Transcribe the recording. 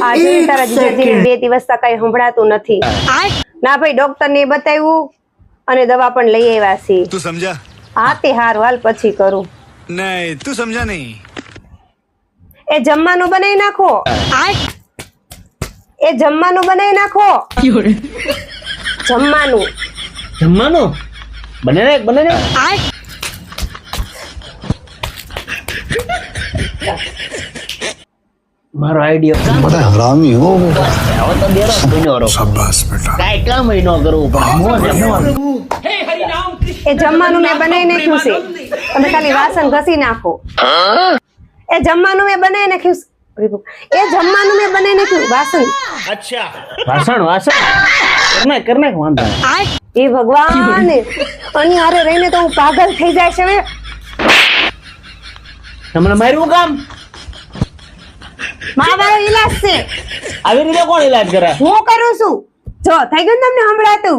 આજે તારા જીજાજીને 2 દિવસથી કઈ સંભળાતું નથી. ના ભાઈ, ડોક્ટર ને બતાવ્યું અને દવા પણ લઈ આવ્યા છે. તું સમજા? હા તે હારું, હાલ પછી કરું. નહીં, તું સમજા નહીં. એ જમવાનું બનાવી નાખો. એ જમવાનું બનાવી નાખો. જમવાનું બને ને મારો આઈડિયા बड़ा हरामी हो बेटा। હવે તો દેરો મહિનો રો शाबाश बेटा। કેટલા મહિનો કરવું પડે એ જમવાનું મેં બનાવી નાખ્યું છે. તમે ખાલી વાસણ ઘસી નાખો. એ જમવાનું મેં બનાવી નાખ્યું છે. એ જમવાનું મેં બનાવી નાખ્યું. વાસણ વાસણ કરને વાંધો એ ભગવાન, અને હારે રહીને તો હું પાગલ થઈ જાય છે હવે. તમને માર્યું કામ મારો ઈલાજ છે. આવી રીતે કોણ ઈલાજ કરે હું કરું છું. જો થઈ ગયું ને તમને સંભળાતું.